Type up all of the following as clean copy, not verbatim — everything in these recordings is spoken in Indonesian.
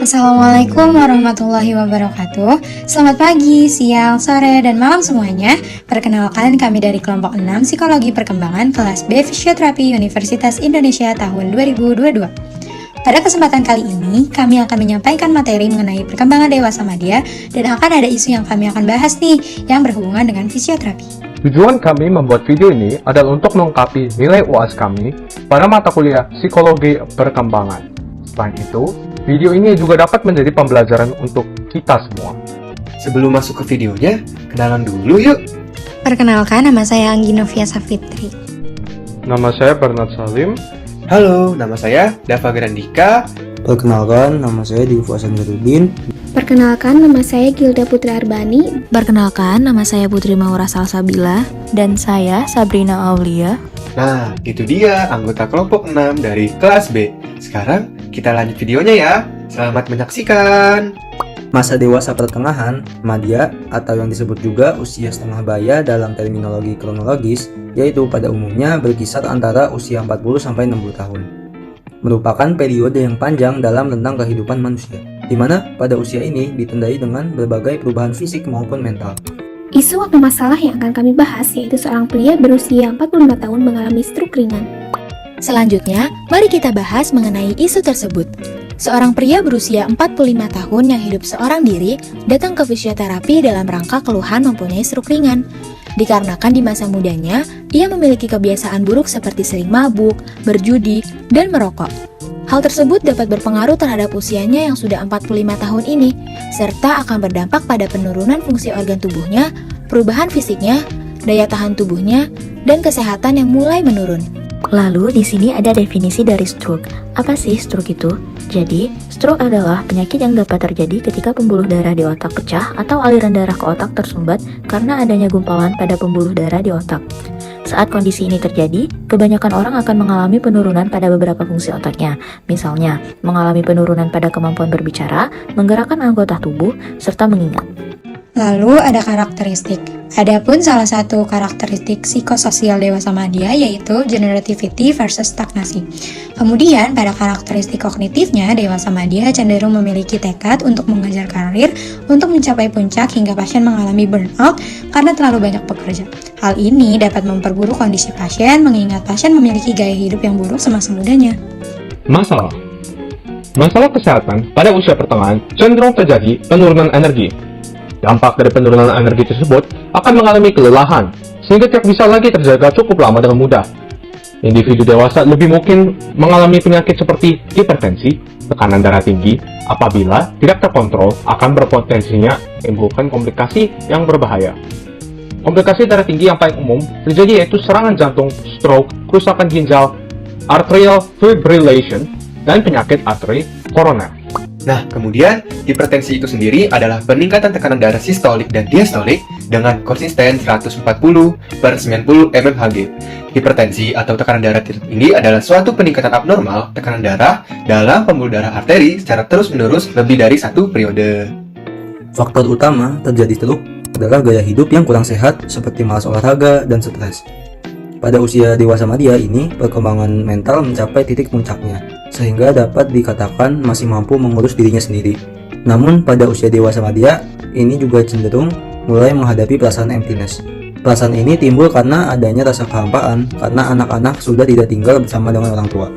Assalamualaikum warahmatullahi wabarakatuh. Selamat pagi, siang, sore, dan malam semuanya. Perkenalkan, kami dari kelompok 6 Psikologi Perkembangan kelas B Fisioterapi Universitas Indonesia tahun 2022. Pada kesempatan kali ini, kami akan menyampaikan materi mengenai perkembangan dewasa madya dan akan ada isu yang kami akan bahas nih yang berhubungan dengan fisioterapi. Tujuan kami membuat video ini adalah untuk melengkapi nilai UAS kami pada mata kuliah Psikologi Perkembangan. Selain itu, video ini juga dapat menjadi pembelajaran untuk kita semua. Sebelum masuk ke videonya, kenalan dulu yuk. Perkenalkan, nama saya Anggi Novia Safitri. Nama saya Bernard Salim. Halo, nama saya Dava Grandika. Perkenalkan, nama saya Divu Hasanudin. Perkenalkan, nama saya Gilda Putri Arbani. Perkenalkan, nama saya Putri Maura Salsabila. Dan saya Sabrina Aulia. Nah, itu dia anggota kelompok 6 dari kelas B. Sekarang kita lanjut videonya ya. Selamat menyaksikan. Masa dewasa pertengahan, madya, atau yang disebut juga usia setengah baya dalam terminologi kronologis, yaitu pada umumnya berkisar antara usia 40-60 tahun. Merupakan periode yang panjang dalam rentang kehidupan manusia, di mana pada usia ini ditandai dengan berbagai perubahan fisik maupun mental. Isu atau masalah yang akan kami bahas yaitu seorang pria berusia 45 tahun mengalami stroke ringan. Selanjutnya, mari kita bahas mengenai isu tersebut. Seorang pria berusia 45 tahun yang hidup seorang diri datang ke fisioterapi dalam rangka keluhan mempunyai stroke ringan. Dikarenakan di masa mudanya, ia memiliki kebiasaan buruk seperti sering mabuk, berjudi, dan merokok. Hal tersebut dapat berpengaruh terhadap usianya yang sudah 45 tahun ini, serta akan berdampak pada penurunan fungsi organ tubuhnya, perubahan fisiknya, daya tahan tubuhnya, dan kesehatan yang mulai menurun. Lalu di sini ada definisi dari stroke. Apa sih stroke itu? Jadi, stroke adalah penyakit yang dapat terjadi ketika pembuluh darah di otak pecah atau aliran darah ke otak tersumbat karena adanya gumpalan pada pembuluh darah di otak. Saat kondisi ini terjadi, kebanyakan orang akan mengalami penurunan pada beberapa fungsi otaknya. Misalnya, mengalami penurunan pada kemampuan berbicara, menggerakkan anggota tubuh, serta mengingat. Lalu ada karakteristik. Adapun salah satu karakteristik psikososial dewasa madya yaitu generativity versus stagnasi. Kemudian pada karakteristik kognitifnya, dewasa madya cenderung memiliki tekad untuk mengejar karir untuk mencapai puncak hingga pasien mengalami burnout karena terlalu banyak bekerja. Hal ini dapat memperburuk kondisi pasien mengingat pasien memiliki gaya hidup yang buruk semasa mudanya. Masalah kesehatan pada usia pertengahan cenderung terjadi penurunan energi. Dampak dari penurunan energi tersebut akan mengalami kelelahan, sehingga tidak bisa lagi terjaga cukup lama dengan mudah. Individu dewasa lebih mungkin mengalami penyakit seperti hipertensi, tekanan darah tinggi, apabila tidak terkontrol akan berpotensinya menimbulkan komplikasi yang berbahaya. Komplikasi darah tinggi yang paling umum terjadi yaitu serangan jantung, stroke, kerusakan ginjal, arterial fibrillation, dan penyakit arteri koroner. Nah, kemudian hipertensi itu sendiri adalah peningkatan tekanan darah sistolik dan diastolik dengan konsisten 140/90 mmHg. Hipertensi atau tekanan darah tinggi adalah suatu peningkatan abnormal tekanan darah dalam pembuluh darah arteri secara terus-menerus lebih dari satu periode. Faktor utama terjadi stroke adalah gaya hidup yang kurang sehat seperti malas olahraga dan stres. Pada usia dewasa madya ini, perkembangan mental mencapai titik puncaknya, sehingga dapat dikatakan masih mampu mengurus dirinya sendiri. Namun pada usia dewasa madya, ini juga cenderung mulai menghadapi perasaan emptiness. Perasaan ini timbul karena adanya rasa kehampaan, karena anak-anak sudah tidak tinggal bersama dengan orang tua.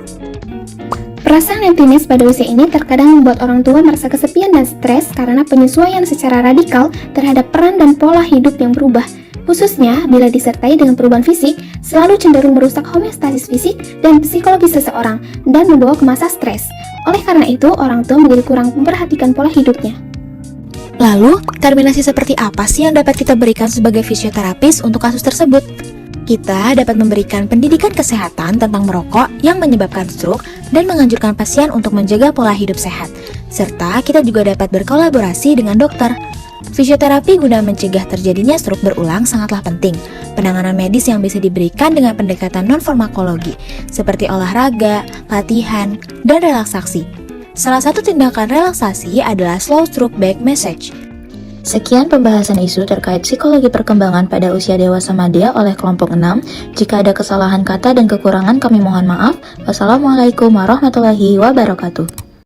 Perasaan emptiness pada usia ini terkadang membuat orang tua merasa kesepian dan stres karena penyesuaian secara radikal terhadap peran dan pola hidup yang berubah. Khususnya bila disertai dengan perubahan fisik, selalu cenderung merusak homeostasis fisik dan psikologis seseorang dan membawa ke masa stres. Oleh karena itu, orang tua menjadi kurang memperhatikan pola hidupnya. Lalu, terminasi seperti apa sih yang dapat kita berikan sebagai fisioterapis untuk kasus tersebut? Kita dapat memberikan pendidikan kesehatan tentang merokok yang menyebabkan stroke dan menganjurkan pasien untuk menjaga pola hidup sehat. Serta kita juga dapat berkolaborasi dengan dokter. Fisioterapi guna mencegah terjadinya stroke berulang sangatlah penting. Penanganan medis yang bisa diberikan dengan pendekatan non-farmakologi, seperti olahraga, latihan, dan relaksasi. Salah satu tindakan relaksasi adalah slow stroke back massage. Sekian pembahasan isu terkait psikologi perkembangan pada usia dewasa madya oleh kelompok 6. Jika ada kesalahan kata dan kekurangan kami mohon maaf. Wassalamualaikum warahmatullahi wabarakatuh.